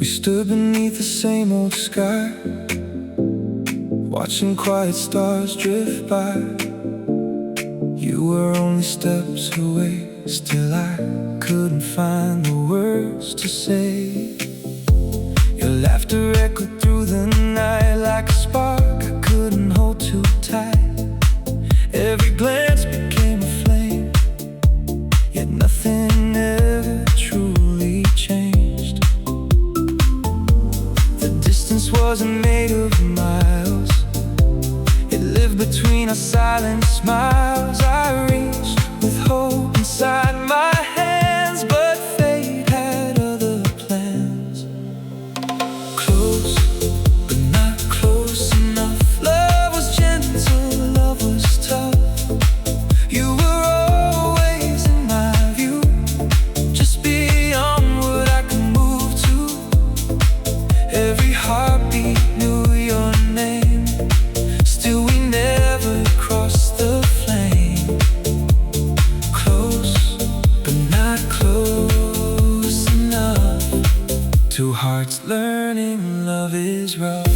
stood beneath the same old sky, watching quiet stars drift by. You were only steps away, still I couldn't find the words to say. Your laughter echoed through the night like a spark I couldn't hold too tight. Every glance became a flame, yet nothing ever truly changed. The distance wasn't made of miles, it lived between our silent smiles. I reached with hope inside my hands, but fate had other plans. Close, but not close enough. Love was gentle, love was tough. You were always in my view, just beyond what I could move to. Every heartbeat knew your name, still we never crossed the flame. Close, but not close enough. Two hearts learning love is rough.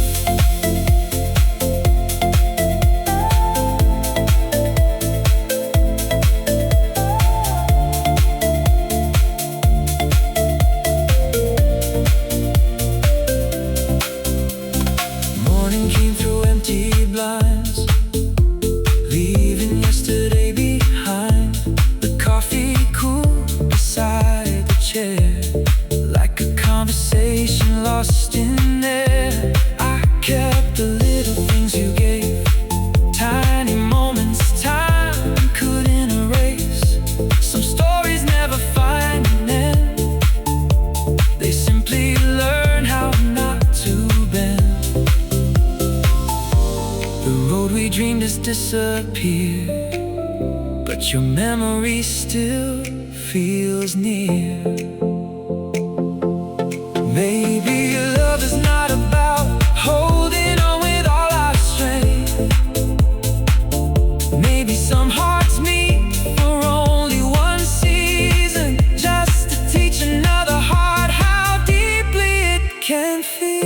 Morning came through empty blinds, leaving yesterday behind. The coffee cooled beside the chair, like a conversation lost in air. I kept the little things you gave, tiny moments time couldn't erase. Some stories never find an end, they simply learn how not to bend. The road we dreamed has disappeared, but your memory still feels near. Maybe love is not about holding on with all our strength. Maybe some hearts meet for only one season, just to teach another heart how deeply it can feel.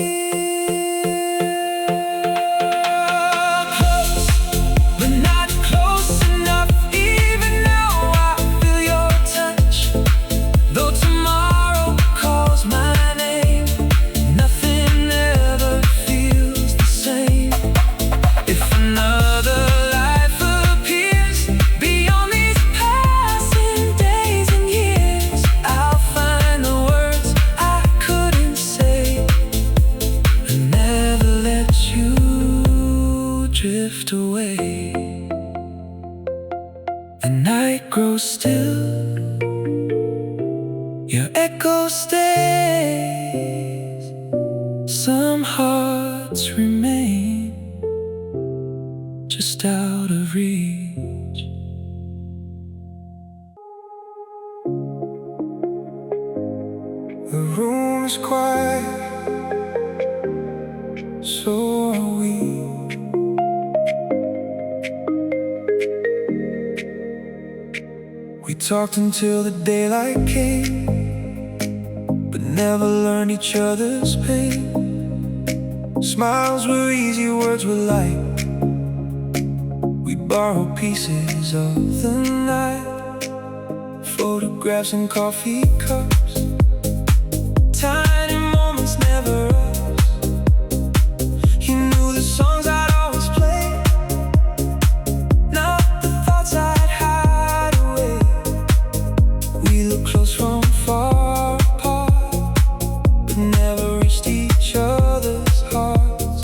Close, but not close enough. Even now I feel your touch, though tomorrow calls my name. Nothing ever feels the same. If another life appears beyond these passing days and years, I'll find the words I couldn't say, and never let you drift away. The night grows still, your echo stays. Some hearts remain just out of reach. The room is quiet, so are we. We talked until the daylight came, but never learned each other's pain. Smiles were easy, words were light. We borrowed pieces of the night, photographs and coffee cups, tiny moments never us. You knew the songs I'd always play, not the thoughts I'd hide away. We looked close from far apart, but never reached each other's hearts.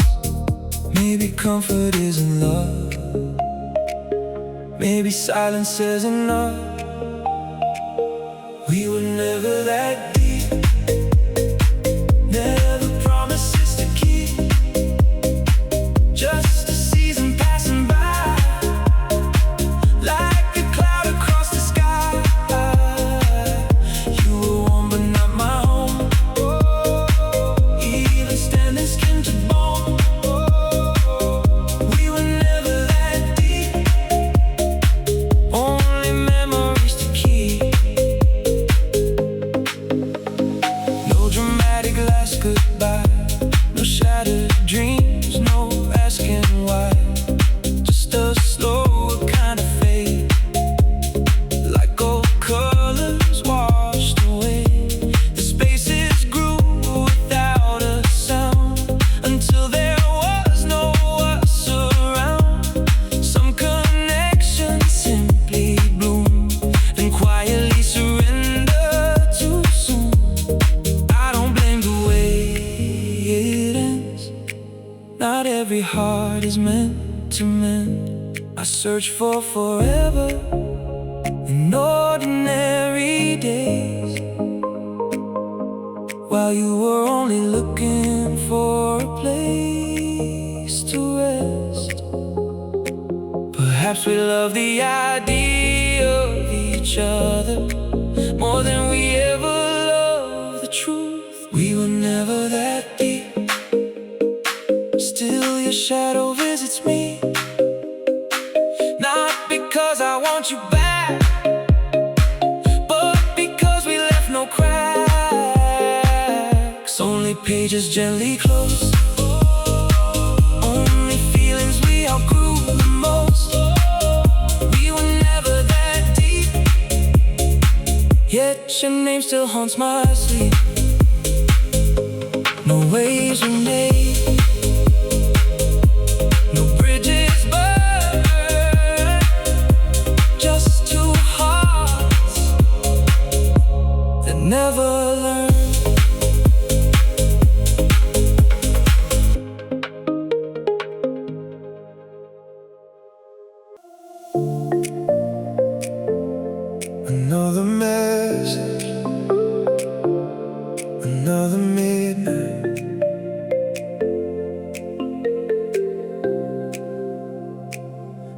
Maybe comfort isn't love, maybe silence is enough. We were never that deep, never promises to keep, just a season passing by, like a cloud across the sky. You were warm but not my home, even standing skin to bone. We were never that deep, only memories. goodbye. No shattered dreams, no asking why. Just a slower kind of fade, like old colors washed away. The spaces grew without a sound, until there was no us around. Some connections simply bloom, then quietly surrender too soon. I don't blame the way it ends. Not every heart is meant to mend. I search for forever in ordinary days, while you were only looking for a place to rest. Perhaps we love the idea of each other more than we ever loved the truth. We were never that deep. Still your shadow visits me, not because I want you back, but because we left no cracks. Only pages gently closed, only feelings we outgrew the most. We were never that deep, yet your name still haunts my sleep. No waves were made, no bridges burned, just two hearts that never learned. Another message, another midnight.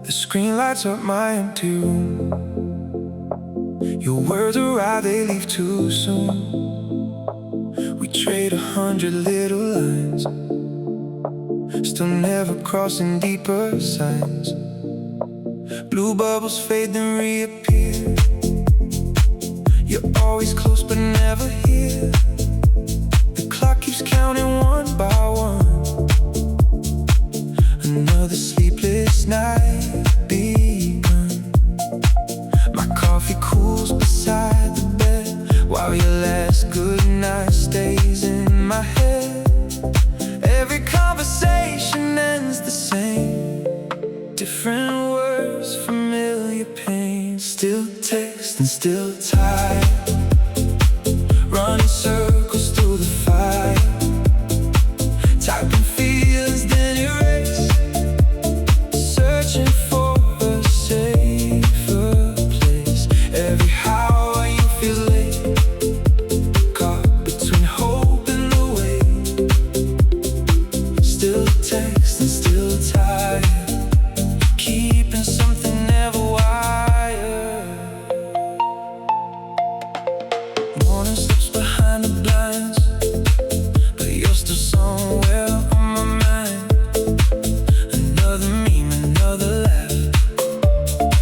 The screen lights up my empty room. Your words arrive, they leave too soon. We trade 100 little lines, still never crossing deeper signs. Blue bubbles fade then reappear. You're always close but never here. The clock keeps counting one by one. Another sleepless night begun. My coffee cools beside the bed, while your last goodnight stays in my head. Every conversation ends the same, different words, familiar pain. Still text and still tired, running circles through the fire. Typing feelings then erase, searching for a safer place. Every hour you feel late, caught between hope and the wait. Still text and still tired, keeping something never wired. Morning slips behind the blinds, but you're still somewhere on my mind. Another meme, another laugh,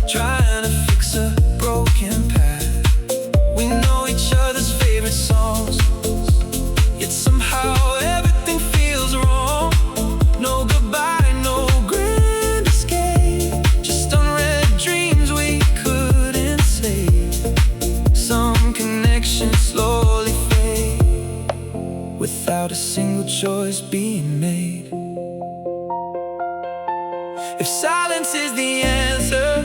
trying to fix a broken path. We know each other's favorite songs, yet somehow everything feels wrong. No goodbye, no grand escape, just unread dreams we couldn't save. Some connections slowly fade, without a single choice being made. If silence is the answer,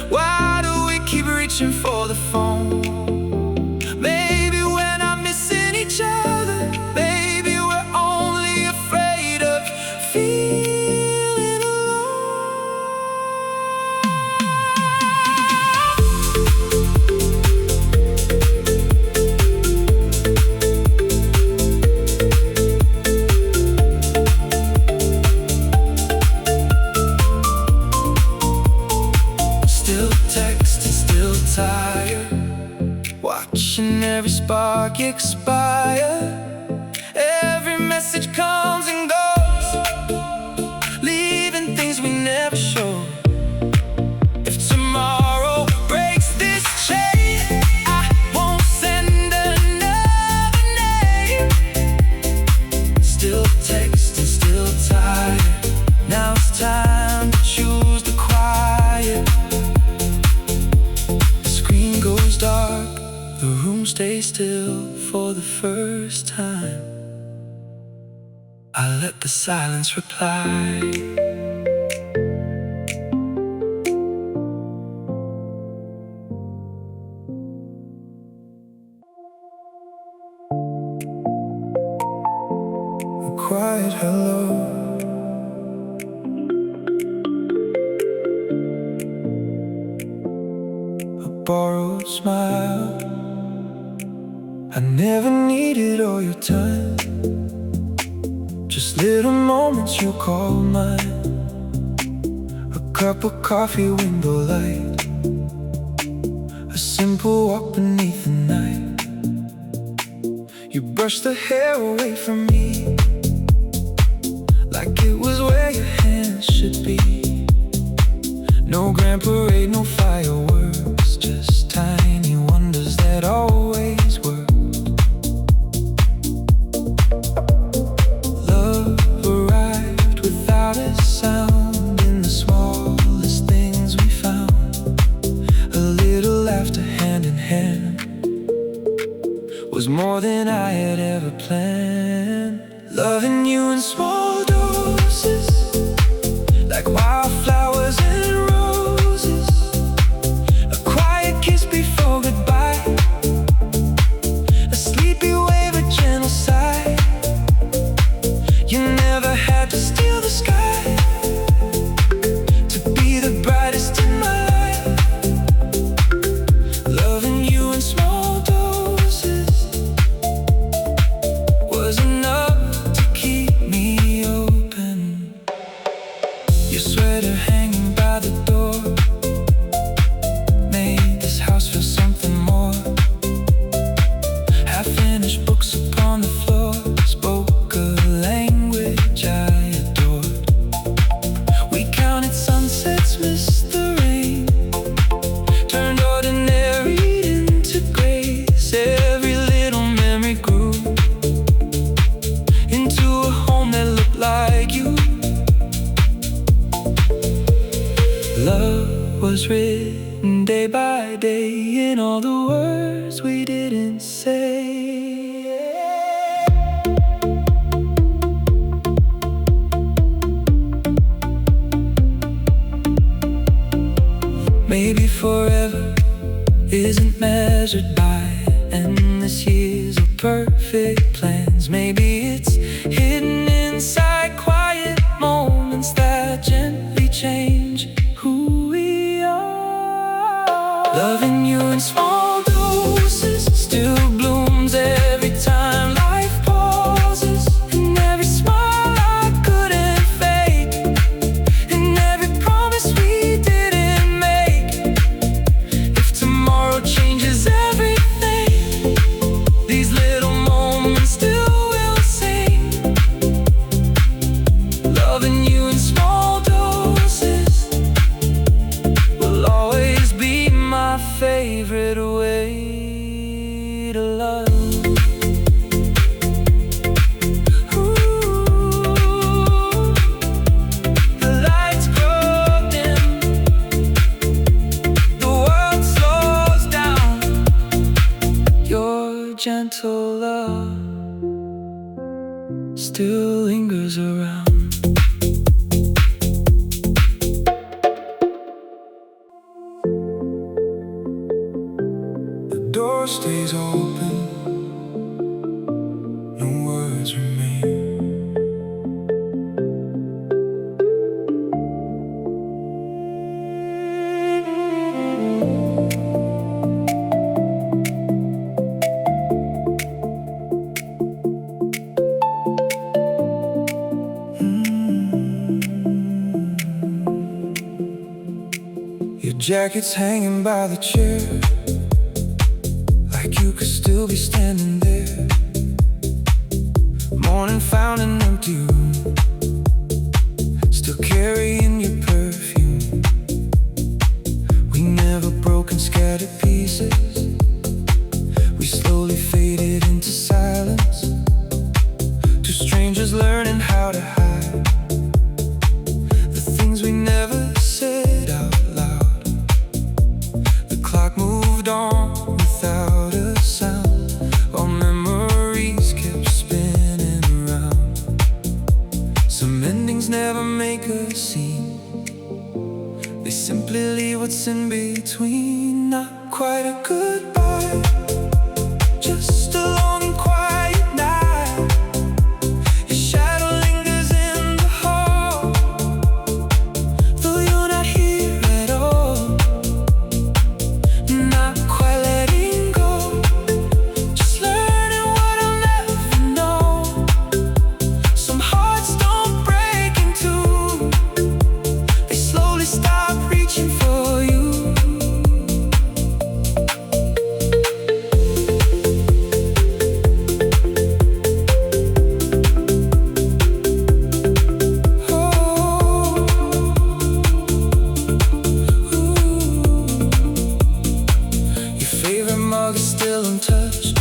why do we keep reaching for the phone? Maybe we're not missing each other, maybe we're only afraid of feeling alone. Still text and still tired, watching every spark expire. Every message comes and goes, leaving things we never showed. If tomorrow breaks this chain, I won't send another name. still for the first time. I let the silence reply. A quiet hello, a borrowed smile. I never needed all your time, just little moments you call mine. A cup of coffee, window light, a simple walk beneath the night. You brushed the hair away from me, like it was where your hands should be. No grand parade, no fireworks, just tiny wonders that always work. Was more than I had ever planned. Loving you in small doses, like wildflowers and roses. A quiet kiss before goodbye, a sleepy wave, a gentle sigh. You never had to steal the sky to be the brightest in my life. Loving you in small doses was enough to keep me open. Your sweater hanging by the door made this house feel something more. Half-finished books upon the floor spoke a language I adored. We counted sunsets, missed the rain, turned ordinary into grace. Every little memory grew into a home that looked like you. Love was written day by day in all the words we didn't say. Maybe forever isn't measured by endless years or perfect plans. Maybe it's hidden inside quiet moments that gently change who we are. Loving you in small doses still blooms every time life pauses. And every smile I couldn't fake, and every promise we didn't make. If tomorrow changes everything, these little moments still will sing. Loving you in small doses will always be my favorite way to love. The lights grow dim, the world slows down. Your gentle love still lingers around. The door stays open, no words remain. Your jacket's hanging by the chair, like you could still be standing there. Morning found an empty room, still carrying your perfume. We never broke and scattered pieces, we slowly faded into silence. Two strangers learning how to hide the things we never said out loud. The clock moved on without a sound. it's in between. Not quite a goodbye, just a long and quiet night. Your shadow lingers in the hall, though you're not here at all. Not quite letting go, just learning what I'll never know. Some hearts don't break in two, they slowly stop reaching for you. Favorite mug is still untouched,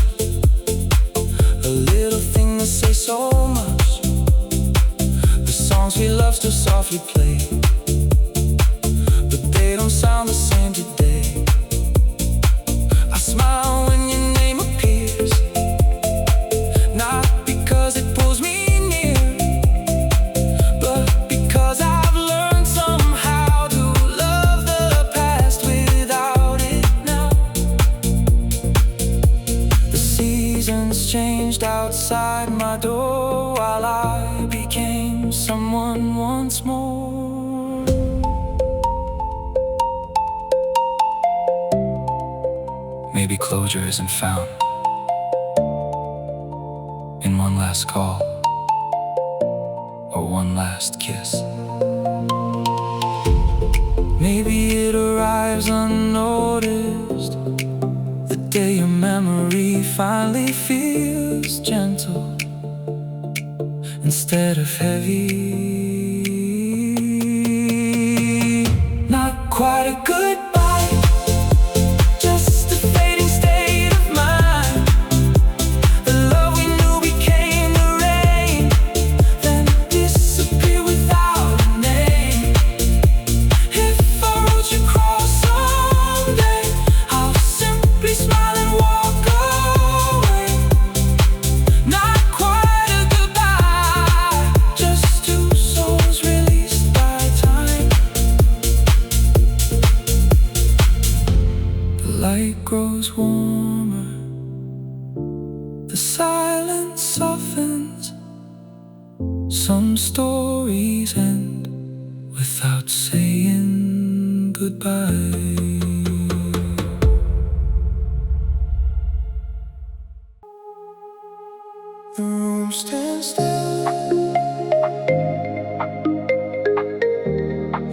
a little thing that says so much. The songs we love still softly play, but they don't sound the same today. I smile when your name appears, not because it pulls me near, but because I've learned somehow to love the past without it now. Seasons changed outside my door while I became someone once more. Maybe closure isn't found in one last call or one last kiss. Maybe it arrives unnoticed, the day your memory finally feels gentle instead of heavy. Not quite a goodbye, just a fading state of mind. The love we knew became the rain, then disappeared without a name. If I wrote you across someday, I'll simply smile and walk away. Not quite a goodbye, just two souls released by time. The light grows warmer, the silence softens. Some stories end without saying goodbye. The room stands still,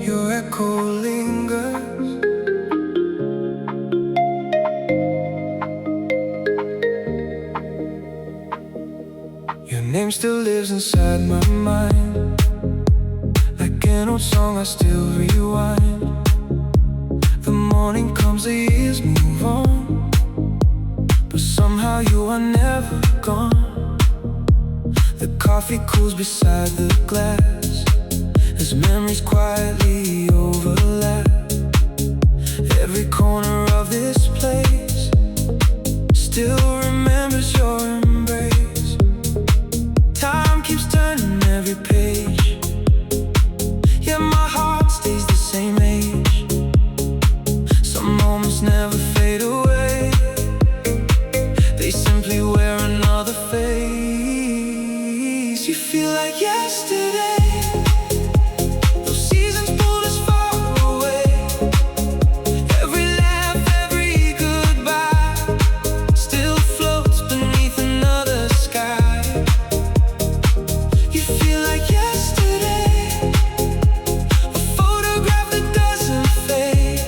your echo lingers. Your name still lives inside my mind, like an old song I still rewind. The morning comes, the years move on, but somehow you are never gone. The coffee cools beside the glass as memories quietly overlap. Every corner of this place still remembers your embrace. Time keeps turning every page, yet my heart stays the same age. Some moments never fade away, they simply wear another face. You feel like yesterday, those seasons pulled us far away. Every laugh, every goodbye still floats beneath another sky. You feel like yesterday, a photograph that doesn't fade.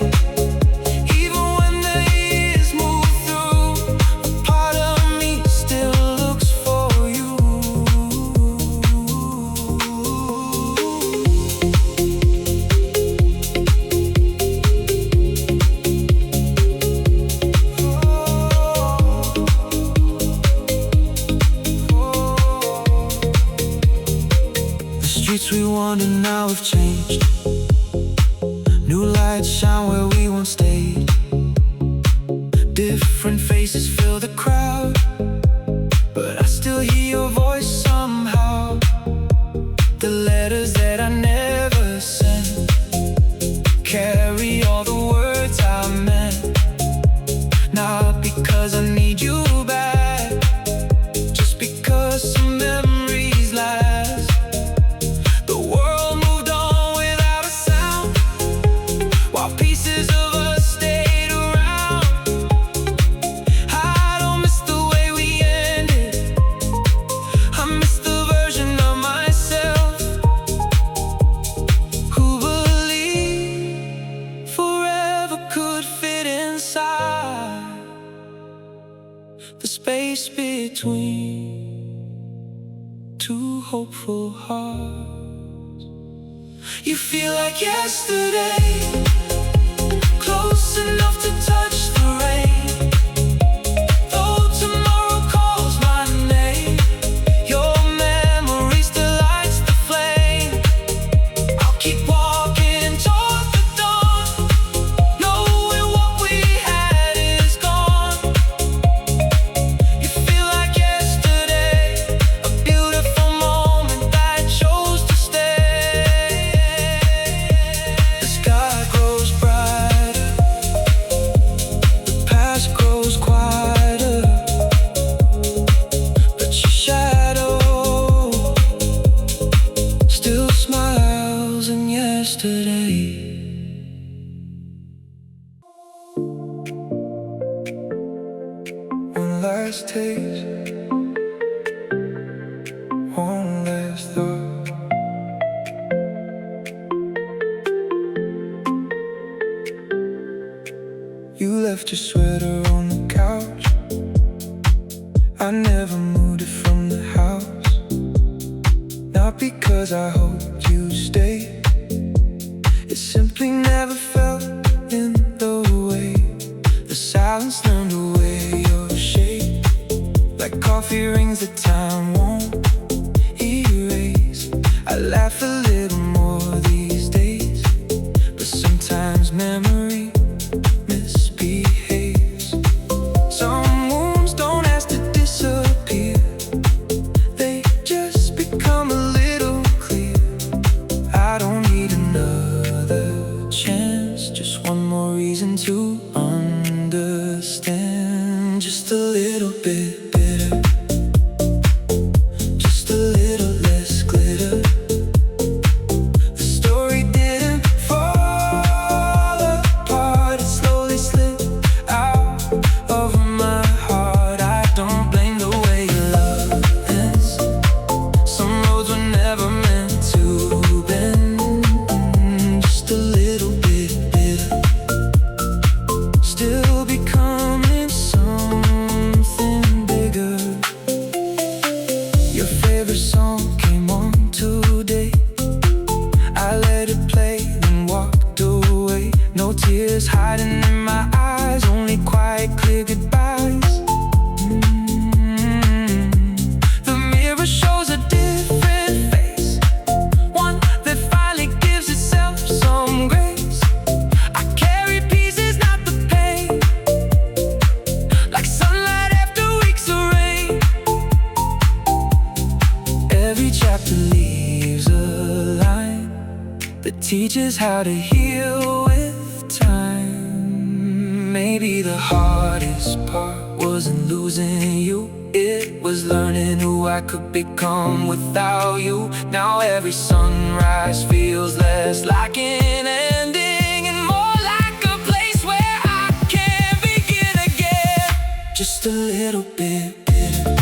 Even when the years move through, a part of me still looks for you. The streets we wander now have changed. New lights shine where we once stayed. Different faces fill the crowd, but I still hear your voice somehow. The letters that I never sent carry all the words space between two hopeful hearts. You feel like yesterday, close enough to touch the rain. Though tomorrow calls my name, your memory still lights the flame. I'll keep walking toward the dawn, knowing what we had is gone. You feel like yesterday, a beautiful moment that chose to stay. The sky grows brighter, the past grows quieter, but your shadow still smiles in yesterday. One last taste, one last thought. You left your sweater on the couch. I never moved it from the house, not because I hoped you'd stay. It simply never felt in the way. The silence turned away your shape, like coffee rings that time won't erase. I laugh a little more these days, but sometimes memory misbehaves. Some wounds don't ask to disappear, they just become a little clear. I don't need another chance, just one more reason to understand. Just a little bit bitter, just a little less glitter. The story didn't fall apart, it slowly slipped out of my heart. I don't blame the way your love ends. Some roads were never meant to bend. Just a little bit bitter, still becoming something bigger. Your favorite song came on today. I let it play and walked away. No tears hiding in my eyes, only quiet, clear goodbyes. The mirror shows a different face, one that finally gives itself some grace. I carry pieces, not the pain, like sunlight after weeks of rain. Every chapter leaves a line that teaches how to heal with time. Maybe the hardest part wasn't losing you, it was learning who I could become without you. Now every sunrise feels less like an ending and more like a place where I can begin again. Just a little bit bitter,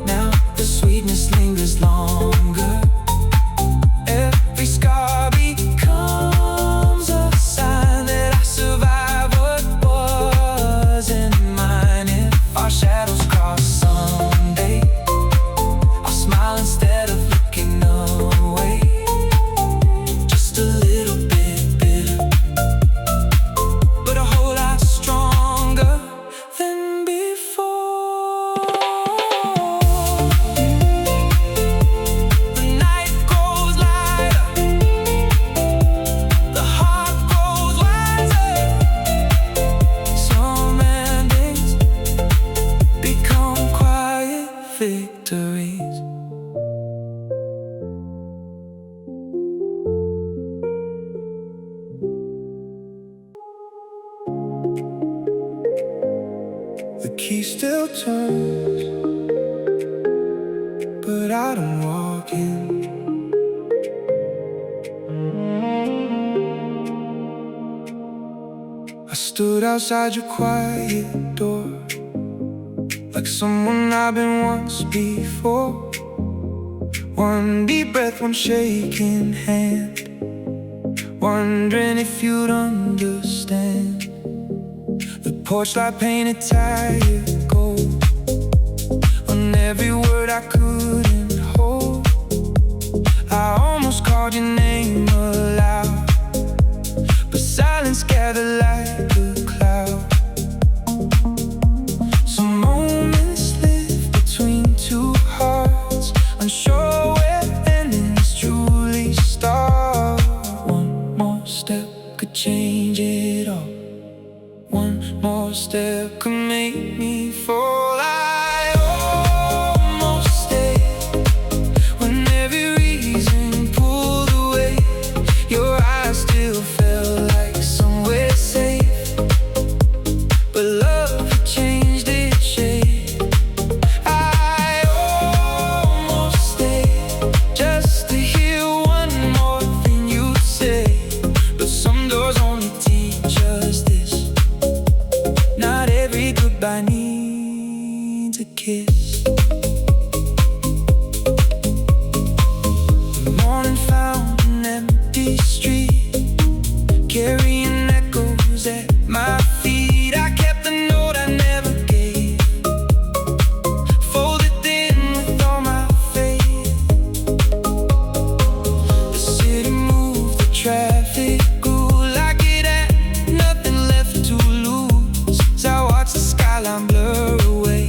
now the sweetness lingers longer. Every scar becomes a sign that I survived what wasn't mine. If our shadows cross someday, I'll smile instead of looking away. Just a little bit bitter, but a whole lot stronger than before. The night grows lighter, the heart grows wiser. Some endings become quiet victories. The key still turns, but I don't walk in. I stood outside your quiet door, like someone I've been once before. One deep breath, one shaking hand, wondering if you'd understand. The porch light painted tired gold, to kiss. The morning found an empty street, carrying echoes at my feet. I kept the note I never gave, folded in with all my faith. The city moved, the traffic grew like it had nothing left to lose. As I watched the skyline blur away,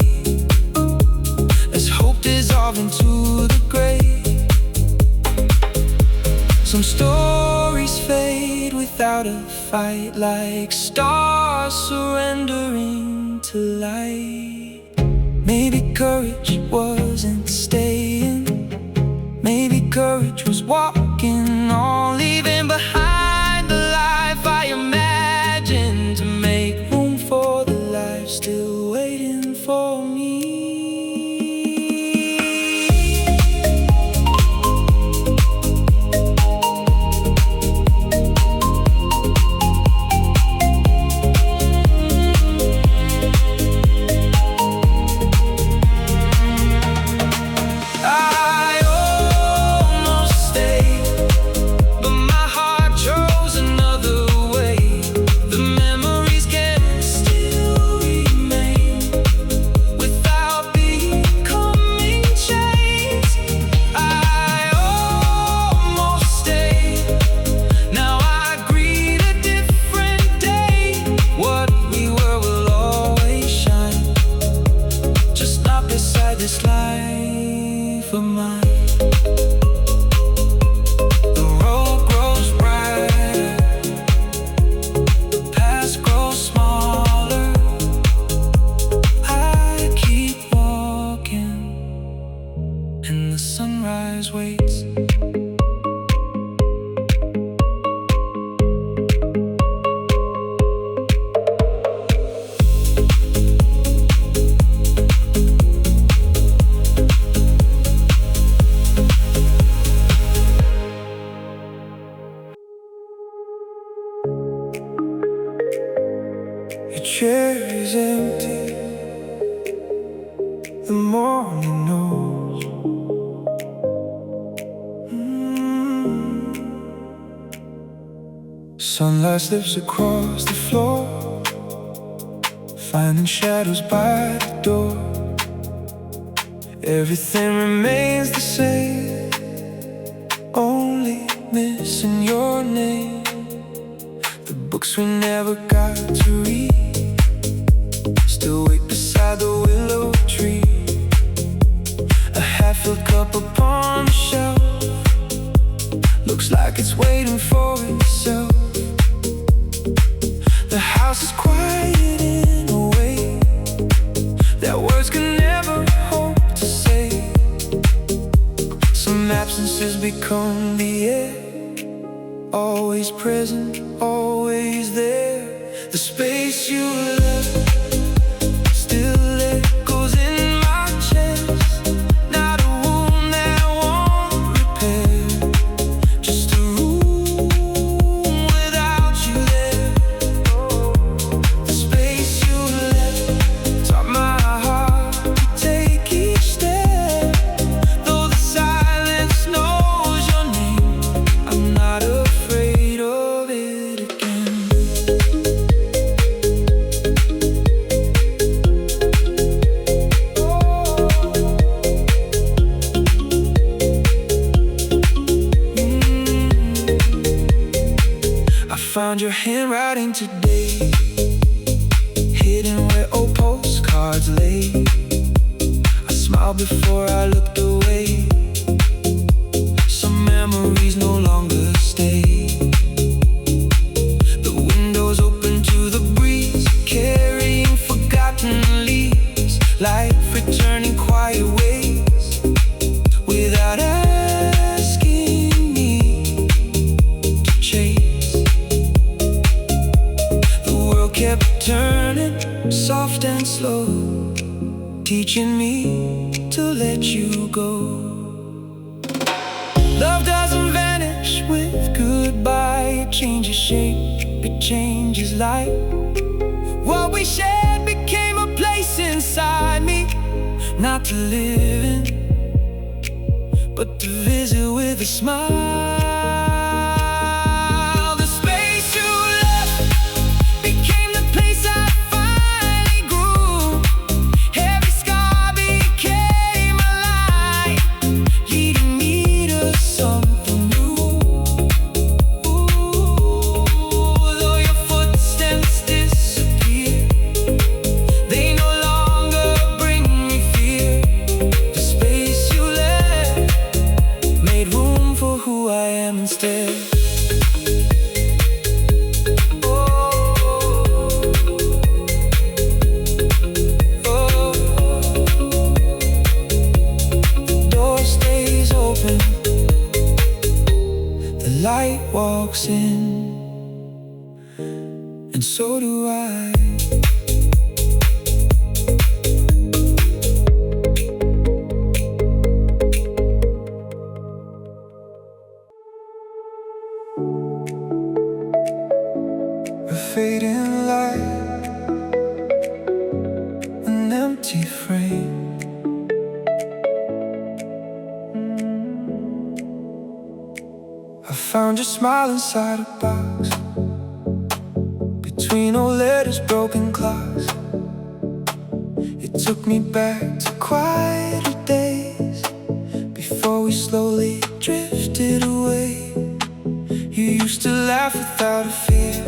as hope dissolved into the gray. Some stories fade without a fight, like stars surrendering to light. Maybe courage wasn't staying, maybe courage was walking on, leaving behind the life I imagined, to make room for the life still waiting for me. This life of mine, the road grows brighter, the past grows smaller. I keep walking, and the sunrise waits. Your chair is empty, the morning knows. Sunlight slips across the floor, finding shadows by the door. Everything remains the same, only missing your name. The books we never got to read still wait beside the willow tree. A half-filled cup upon the shelf looks like it's waiting for itself. The house is quiet in a way that words can never hope to say. Some absences become the air, always present, always there. The space you left still echoes in my chest, not a wound that I won't repair, just a room without you there. The space you left taught my heart to take each step, though the silence knows your name. I'm not afraid of it again. I found your handwriting today, hidden where old postcards lay. I smiled before I looked away. Some memories no longer stay. The windows open to the breeze, carrying forgotten leaves. Life returning quiet ways without asking me to chase. The world kept turning, soft and slow, teaching me to let you go. Love doesn't vanish with goodbye. It changes shape, it changes light. What we shared became a place inside me, not to live in, but to visit with a smile. The space you left became the place I finally grew. Every scar became a light, leading me to something new. Though your footsteps disappear, they no longer bring me fear. The space you left made room for who I am instead. The door stays open, the light walks in, and so do I. A fading light, an empty frame. I found your smile inside a box, between old letters, broken clocks. It took me back to quieter days, before we slowly drifted away. You used to laugh without a fear,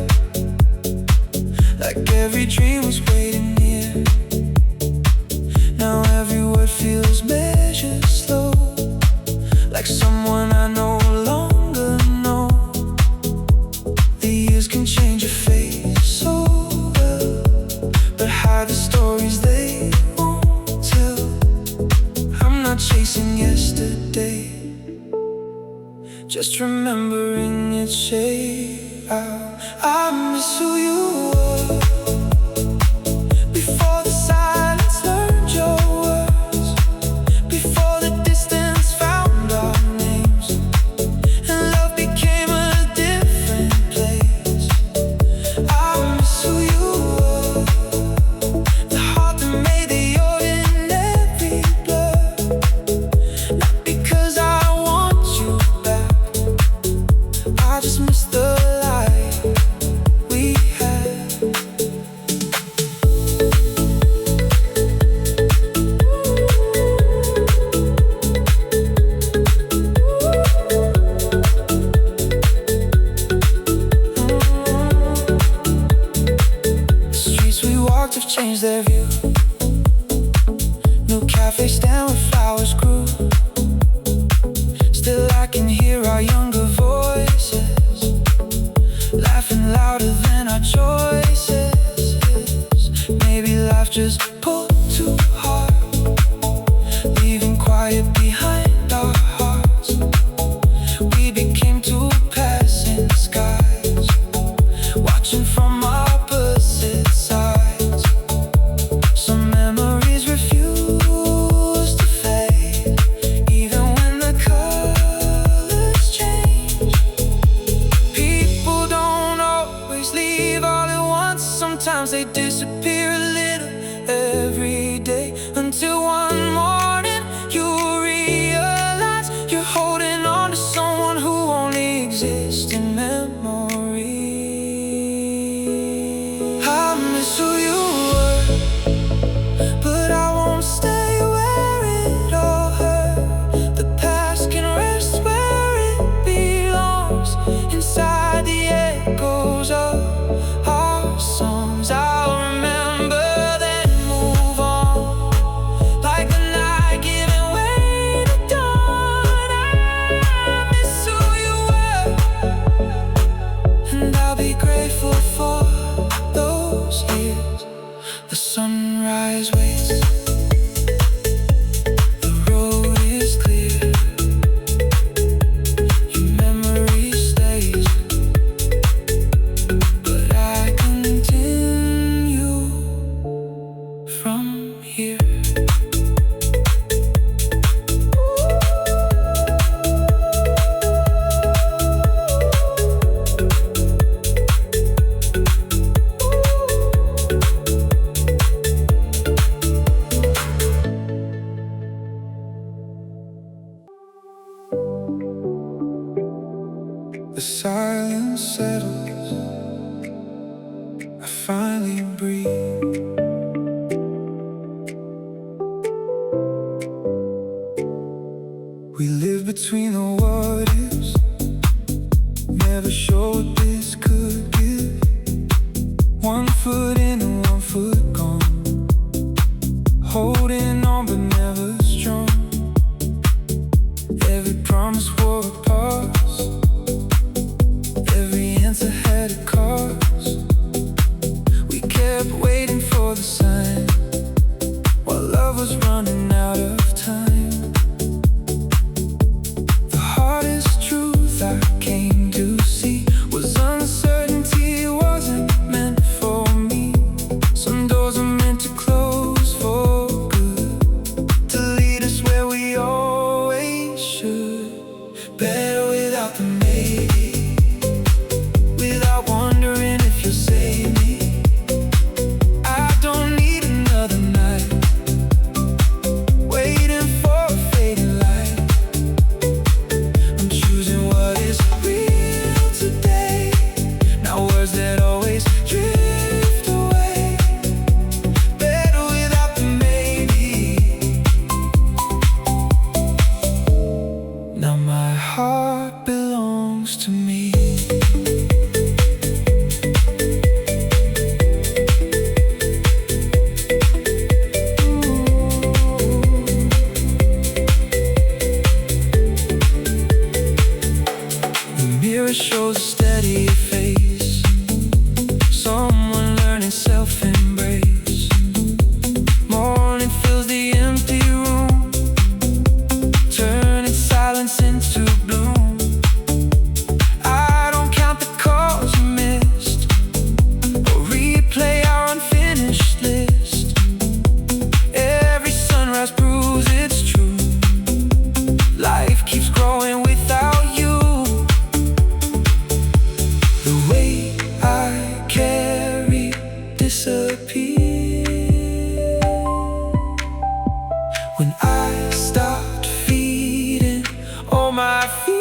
like every dream was waiting near. Now every word feels measured slow, like someone I no longer know. The years can change your face so well, but hide the stories they won't tell. I'm not chasing yesterday, just remembering its shape. I miss who you were before the silence learned your words, before the distance found our names, and love became a different place. I miss who you were, the heart that made the ordinary blur. Not because I want you back, I just miss the light we had. The streets we walked have changed their view. No cafe stand where flowers grew. Still I can hear our younger voices, laughing louder than our choices. Maybe life just pulled too hard, leaving quiet behind our hearts. We became two passing skies, watching from opposite sides. Some memories refuse to fade. The silence settles, I finally breathe. We live between the what ifs, never sure what this could give. 1 foot in and 1 foot gone, holding on but never strong. Every promise wore a pause, every answer had a cost. We kept waiting for the sign, while love was running out of time. The hardest truth I came to see was uncertainty wasn't meant for me. Some doors are meant to close for good, to lead us where we always should. Better without the maybe, without wondering if you'll save me. I don't need another night waiting for a fading light. I'm choosing what is real today, not words that always drift away. Better without the maybe. Now my heart belongs to me. The mirror shows a steady face, someone learning self-embrace. Morning fills the empty room, turning silence into bloom. I don't count the calls you missed, or replay our unfinished list. Every sunrise proves it's true, life keeps growing without you. The weight I carry disappears when I stopped feeding all my fears.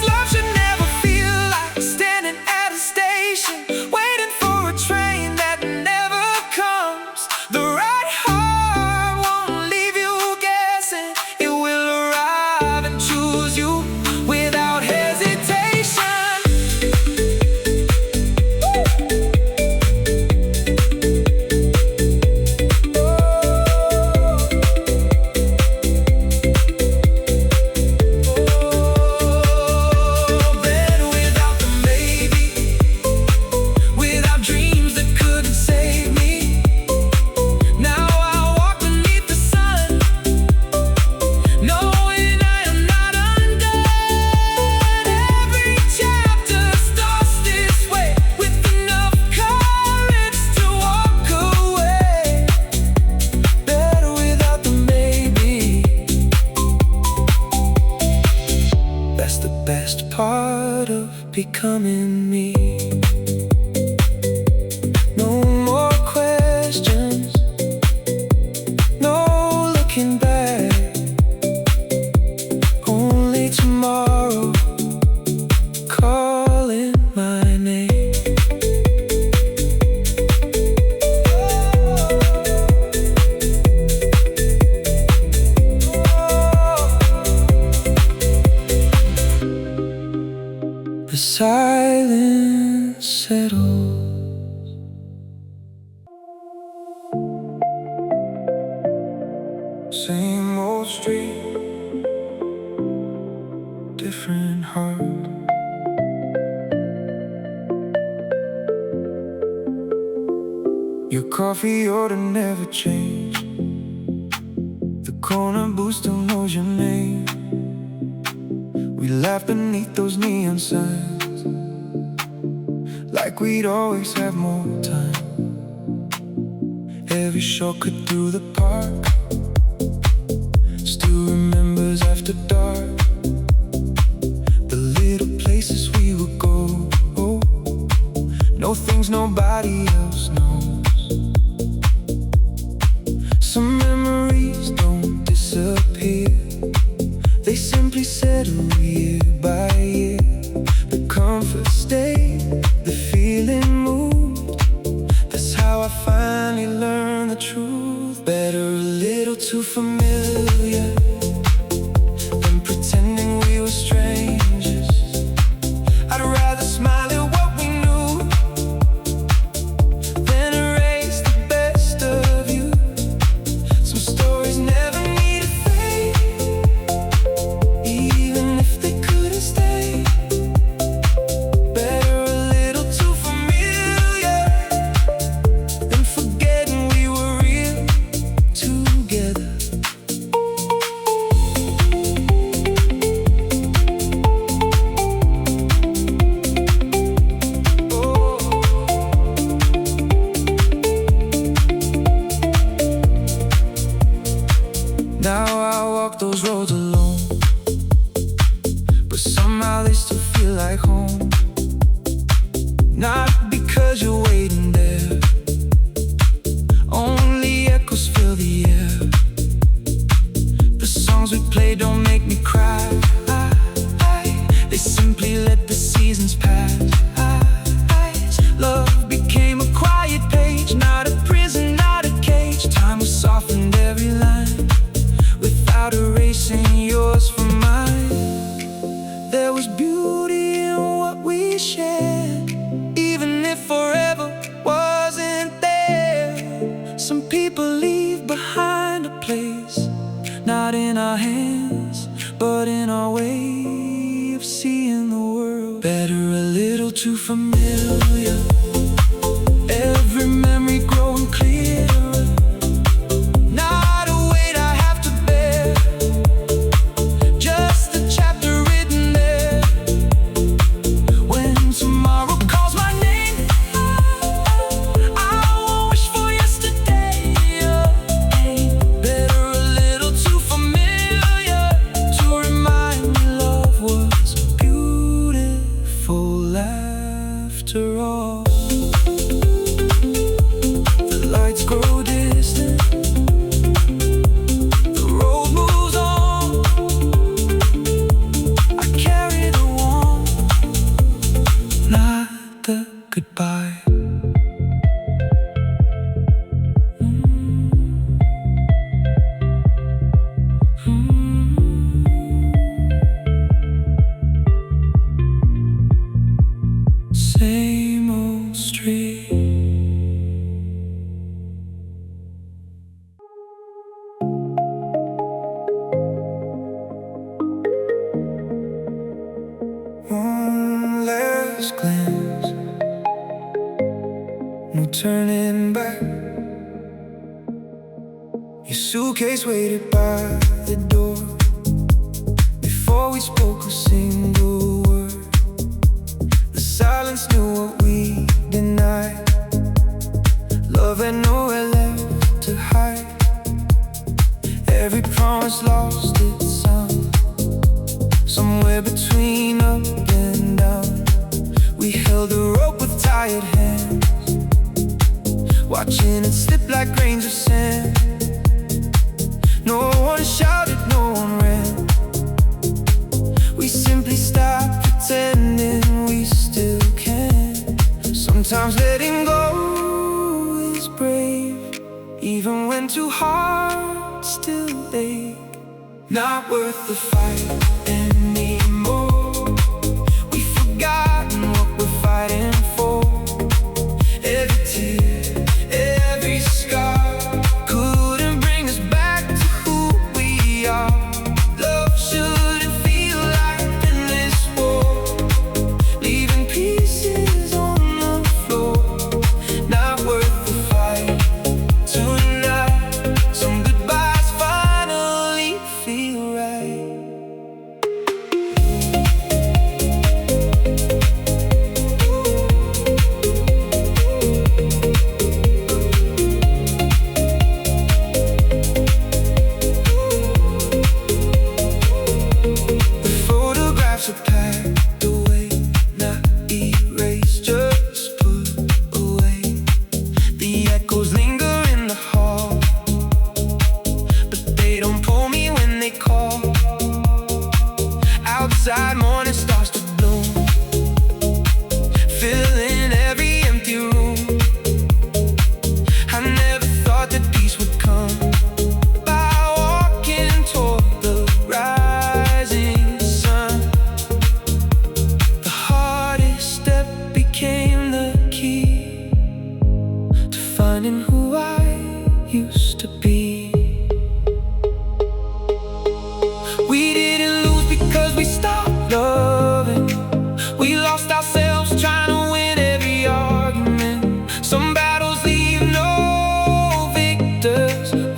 Love should never feel like standing at a station, waiting for a train that never comes. The right heart won't leave you guessing, it will arrive and choose you without hesitation. Better without the maybe, without dreams that couldn't save me. Now I walk beneath the sun, knowing I am not undone. Every chapter starts this way, with enough courage to walk away. Better without the maybe. That's the best part of becoming me. No more questions, no looking back, only tomorrow calling my name. The silence settles, same old street, different heart. Your coffee order never changed, the corner booth still knows your name. We laugh beneath those neon signs, like we'd always have more time. Every shortcut through the park still remembers after dark. The little places we would go, no things nobody else knows. Some memories don't disappear, they simply settle. too familiar, than pretending we were strangers. I'd rather smile at what we knew than erase the best of you. Some stories never need a fade, even if they couldn't stay. Better a little too familiar than forgetting we were real together. Now I walk those roads alone, but somehow they still feel like home. Not because you're waiting there, only echoes fill the air. The songs we play don't make me cry, they simply let the seasons pass. Love became a quiet page, not a prison, not a cage. Time has softened every line without erasing yours from mine. There was beauty in what we shared, even if forever wasn't there. Some people leave behind a place, not in our hands, but in our way of seeing the world. Better a little too familiar, every memory growing clearer. Not a weight I have to bear, just a chapter written there. When tomorrow calls my name, I won't wish for yesterday. Better a little too familiar to remind me love was beautiful after all. The lights grow distant, the road moves on. I carry the warmth, not the goodbye. Same old street. One last glance, no turning back. Your suitcase waited by the door before we spoke a single word. The silence knew what we denied. Love had nowhere left to hide. Every promise lost its sound, somewhere between up and down. We held the rope with tired hands, watching it slip like grains of sand. No one shouted, no one ran. We simply stopped pretending we still can. Sometimes letting go is brave, even when two hearts still ache. Not worth the fight anymore. We've forgotten what we're fighting for. Every tear, every scar couldn't bring us back to who we are. Love shouldn't feel like an endless war, leaving pieces on the floor. Not worth the fight tonight. Some goodbyes finally feel right.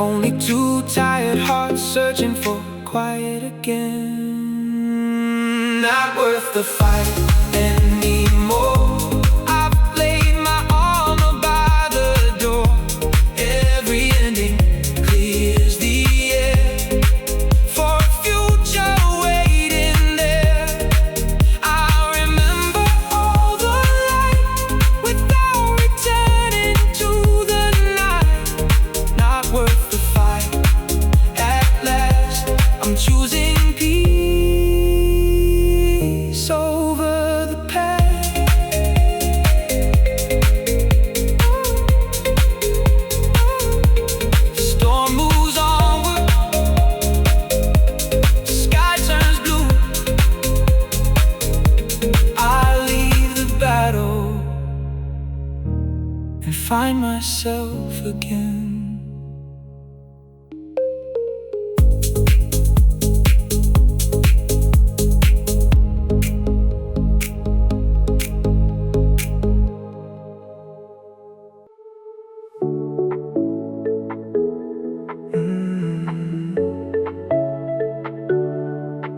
only two tired hearts searching for quiet again. Not worth the fight anymore. I've laid my armor by the door. Every ending clears the air for a future waiting there. I remember all the light without returning to the night. Not worth the fight. At last, I'm choosing peace over the past. Storm moves onward, sky turns blue. I leave the battle and find myself again.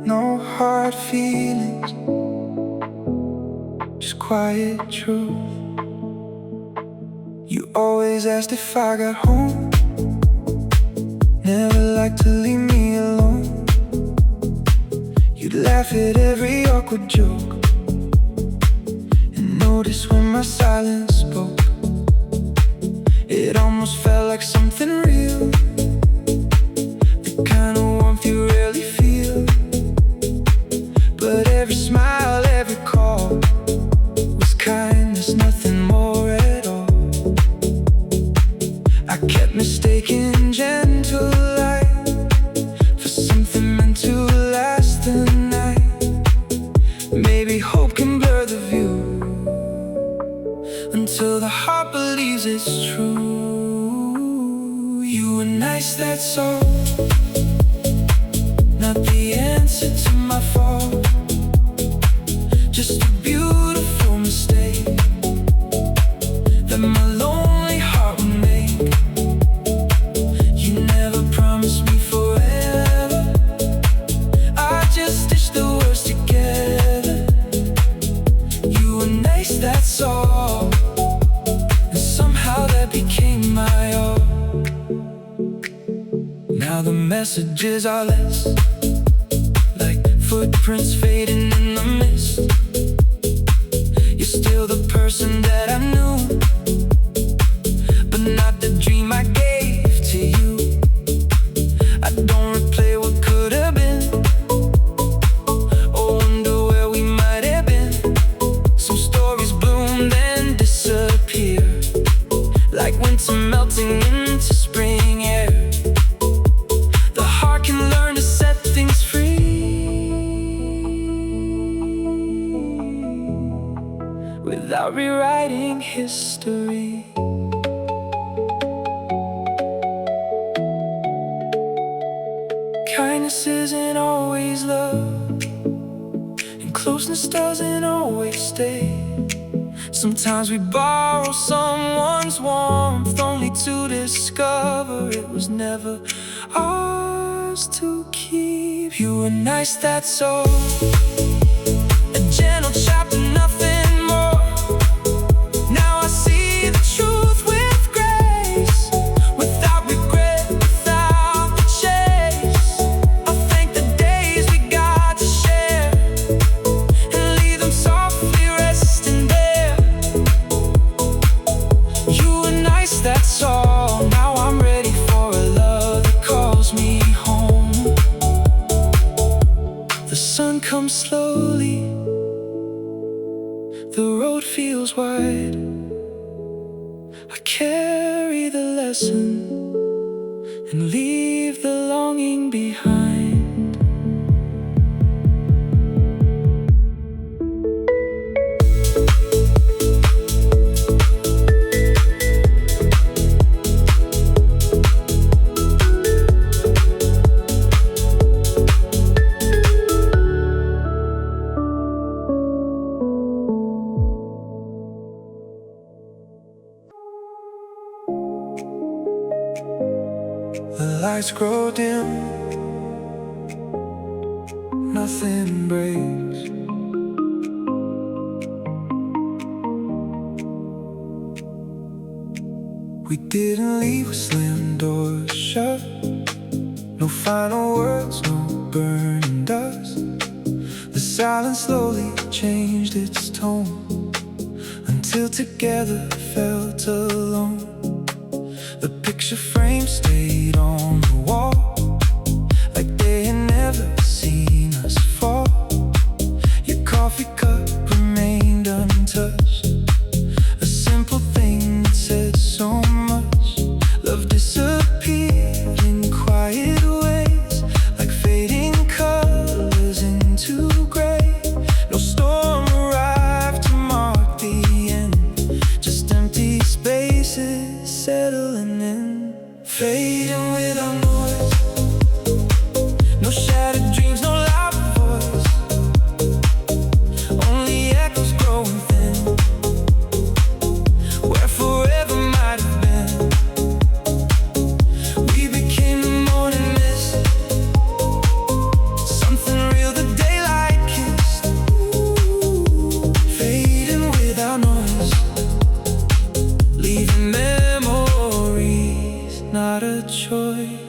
No hard feelings, just quiet truth. You always asked if I got home, never liked to leave me alone. You'd laugh at every awkward joke and notice when my silence spoke. It almost felt like something real, the kind of warmth you rarely feel. But every smile, every call was kindness, nothing more at all. I kept mistaking gentle light for something meant to last the night. Maybe hope can blur the view until the heart believes it's true. You were nice, that's all, not the answer to my fault. Just a beautiful mistake that my lonely heart would make. You never promised me forever, I just stitched the words together. You were nice, that's all, and somehow that became my all. Now the messages are less like footprints fading in the mist. You're still the person that I knew, but not the dream I gave to you. I don't replay what could have been, or wonder where we might have been. Some stories bloom then disappear, like winter melting into spring air. The heart can learn to set things free without rewriting history. Kindness isn't always love, and closeness doesn't always stay. Sometimes we borrow someone's warmth only to discover it was never ours to keep. You were nice, that's all, a gentle chapter, nothing more. Now I see the truth with grace, without regret, without the chase. I thank the days we got to share and leave them softly resting there. You were nice, that's all. Now I'm ready for a love that calls me home. The sun comes slowly, the road feels wide. I carry the lesson and leave the longing behind. lights grow dim, nothing breaks. We didn't leave with slam doors shut, no final words, no burning dust. The silence slowly changed its tone, until together felt alone. The picture frame stayed on the wall, like they had never seen us fall. Your coffee cup remained untouched, a simple thing that said so much. Love disappeared in quiet ways, like fading colors into gray. No storm arrived to mark the end, just empty spaces settling in, fading without noise. No shattered dreams, no loud voice, only echoes growing thin, where forever might have been. We became the morning mist, something real the daylight kissed. Fading without noise, leaving memories, not a choice.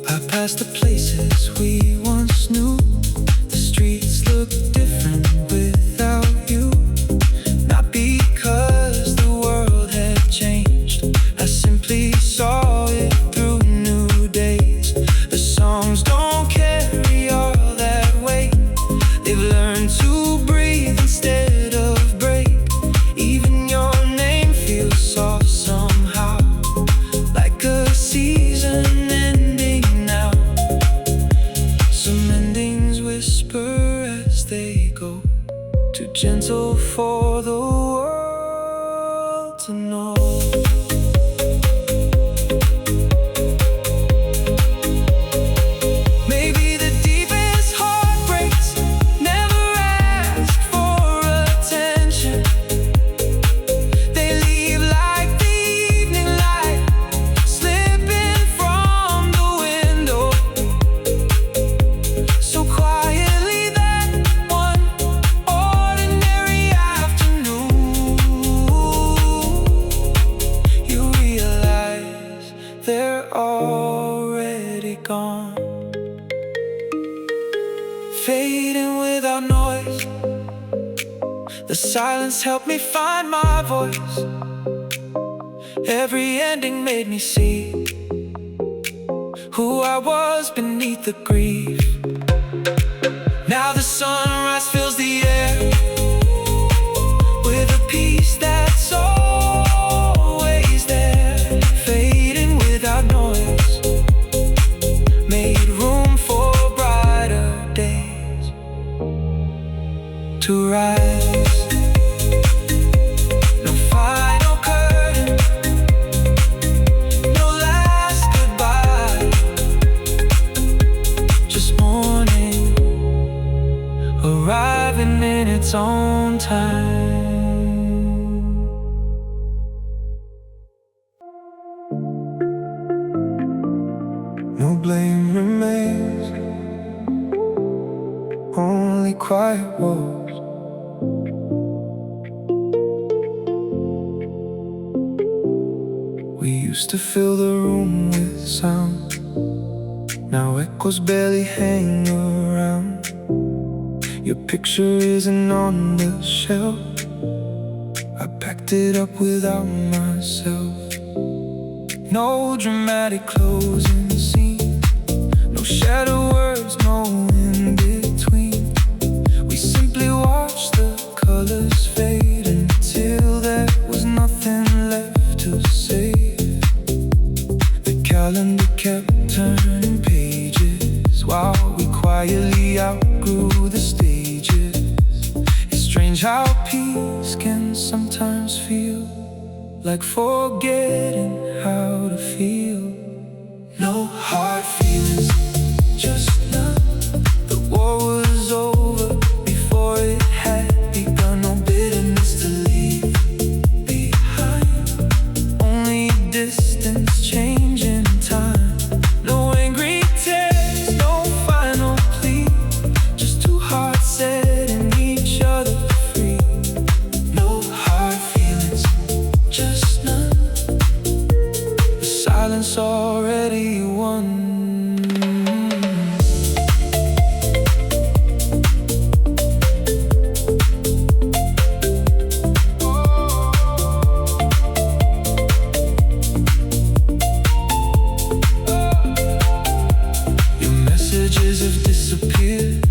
I passed the places we once knew. The streets look different without you. Not because the world had changed, I simply saw it through new days. The songs don't carry all that weight, they've learned to breathe instead of break. Even your name feels soft somehow, like a season ending now. Some endings whisper as they go, too gentle for the world to know. Maybe the deepest heartbreaks never ask for attention. They leave like the evening light slipping from the window, so quietly that one ordinary afternoon you realize they're already gone. Fading without noise, the silence helped me find my voice. Every ending made me see who I was beneath the grief. Now the sunrise fills the air with a peace that's always there. Fading without noise made room for brighter days to rise. No final curtain, no last goodbye, just morning arriving in its own time. No blame remains, only quiet walls. We used to fill the room with sound, now echoes barely hang around. Your picture isn't on the shelf, I packed it up without myself. No dramatic closing scene, no shadow words, no in between. We simply watched the colors fade until there was nothing left to say. The calendar kept turning pages while we quietly outgrew the stages. It's strange how peace can sometimes feel like forgetting how to feel. already won. Your messages have disappeared,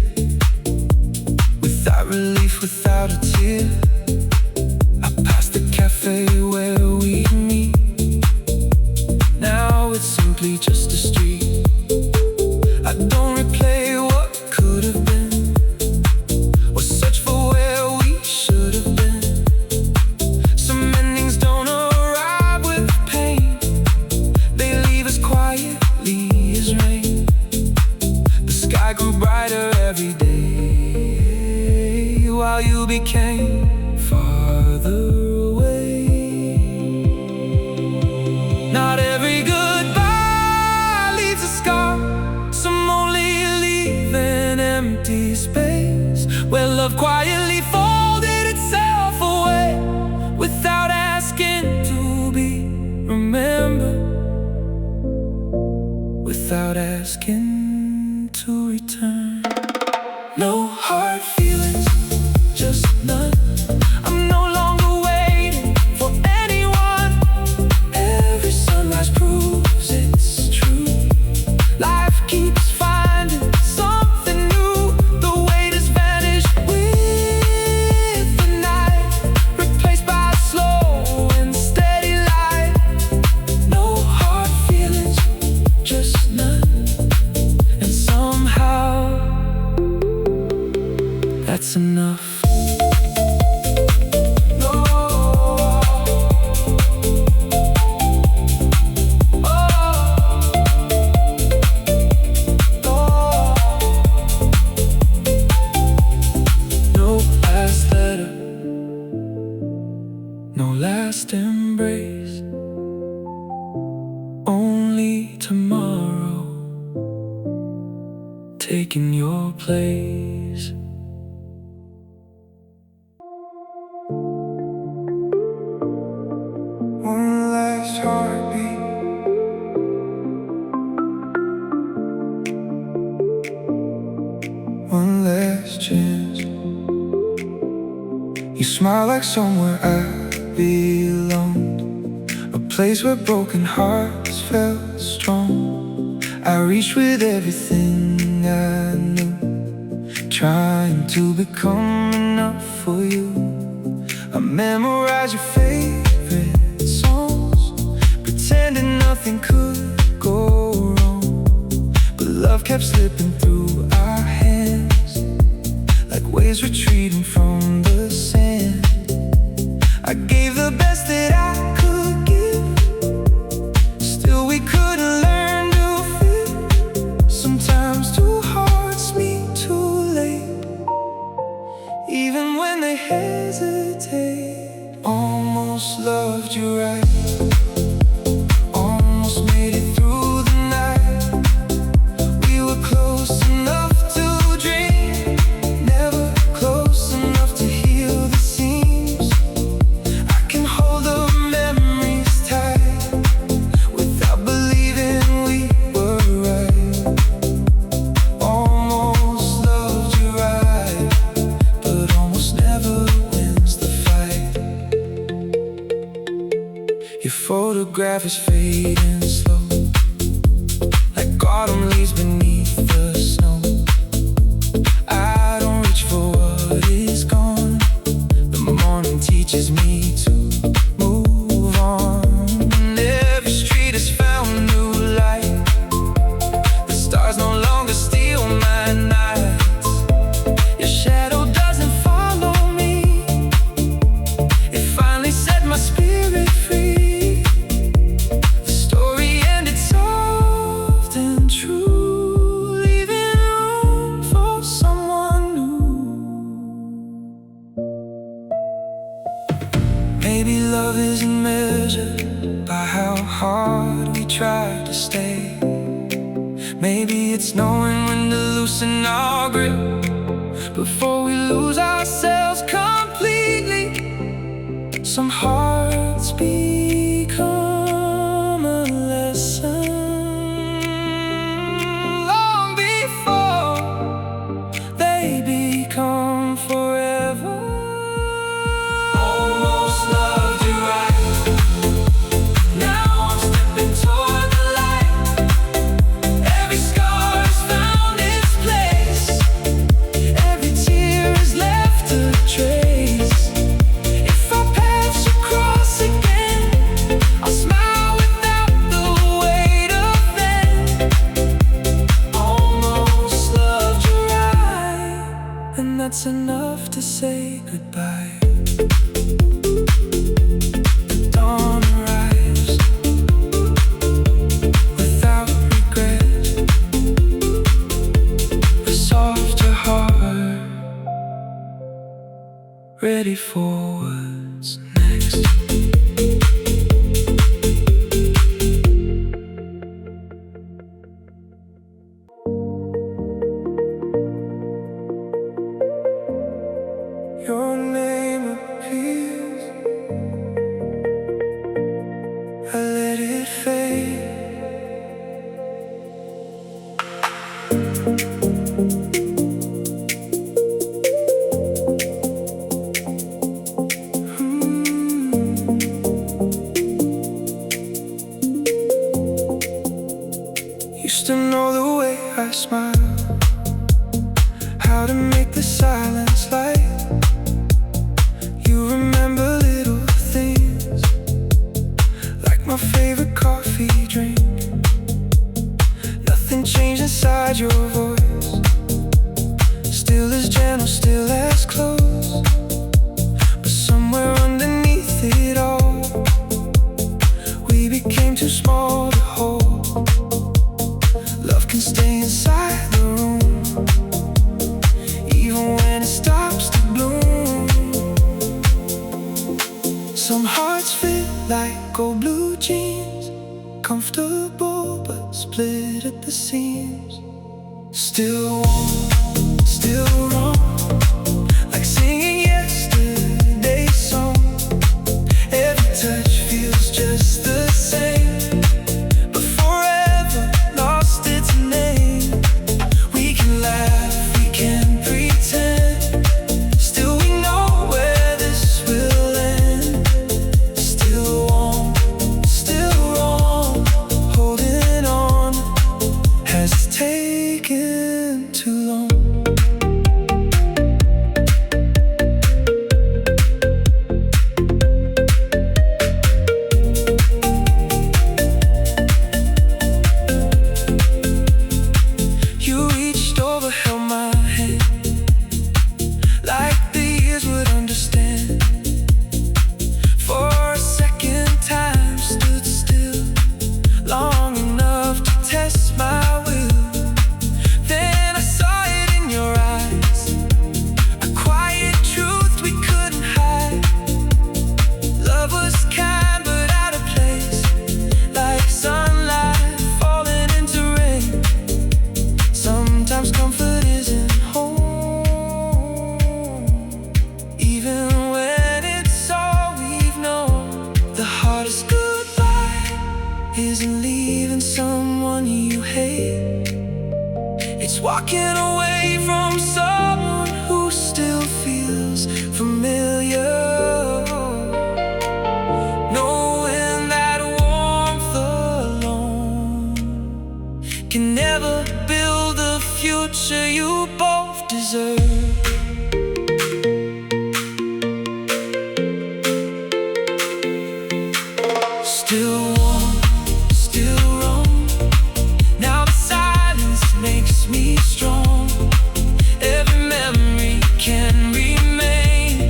without relief, without a tear. I passed the cafe where we meet. Now it's simply just a street. I don't replay what could have been, or search for where we should have been. Some endings don't arrive with pain, they leave us quietly as rain. The sky grew brighter every day, while you became farther away. Not every goodbye leaves a scar, some only leave an empty space, where love quietly folded itself away, without asking to be remembered, without asking to return. No hard feelings, just none. I'm no longer waiting for anyone. Every sunrise proves it's true. Life keeps finding something new. The weight has vanished with the night, replaced by a slow and steady light. No hard feelings, just none. And somehow that's enough. No last embrace, only tomorrow taking your place. One last heartbeat, one last chance. You smile like somewhere I belonged, a place where broken hearts felt strong. I reached with everything I knew, trying to become enough for you. I memorized your favorite songs, pretending nothing could go wrong. But love kept slipping through our hands, like waves retreating from the sand. I gave the best that I could give, still we couldn't learn to feel. Sometimes two hearts meet too late, even when they hesitate. Almost loved you right, almost made it through the night. We were close enough to dream, never close enough to heal the seams. I can hold the memories tight, without believing we were right. Almost loved you right, but almost never wins the fight. Your photograph is fading slow, like autumn leaves beneath the snow. I don't reach for what is gone, the morning teaches me to move on. And every street has found new light, the stars no longer steal my nights. Your shadow doesn't follow me, it finally set my spirit free. The story ended soft and true, leaving room for someone new. Maybe love isn't measured by how hard we try to stay. Maybe it's knowing when to loosen our grip before we lose ourselves completely. Some hearts become a lesson. ready for what's next. Your name appears, I let it fade. Used to know the way I smile, how to make the silence light. You remember little things, like my favorite coffee drink. Nothing changed inside your voice, still as gentle, still as close. But somewhere underneath it all, we became too small to hold. Love can stay inside the room, even when it stops to bloom. Some hearts fit like gold blue jeans, comfortable but split at the seams. Still warm, still wrong, like singing yesterday's song. Every touch feels just the same, but forever lost its name. We can laugh, we can pretend, still we know where this will end. Still warm, still wrong, holding on has taken too long. You reached over, held my hand, like the years would understand. For a second, time stood still, long enough to test my will. Then I saw it in your eyes, a quiet truth we couldn't hide. Love was kind but out of place, like sunlight falling into rain. Sometimes comfort isn't home, even when it's all we've known. The hardest goodbye isn't leaving someone you hate, it's walking away from someone who still feels familiar. Knowing that warmth alone can never build the future you both deserve. Still warm, still wrong, now the silence makes me strong. Every memory can remain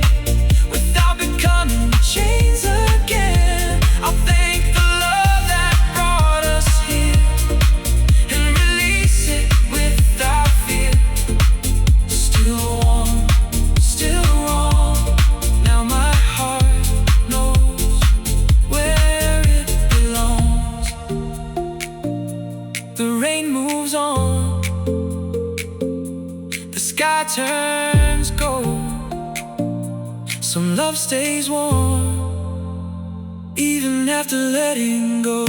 without becoming chains again. I'll thank the love that brought us here and release it without fear. Still warm, still wrong, now my heart knows where it belongs. The rain moves on, the sky turns gold. Some love stays warm, even after letting go.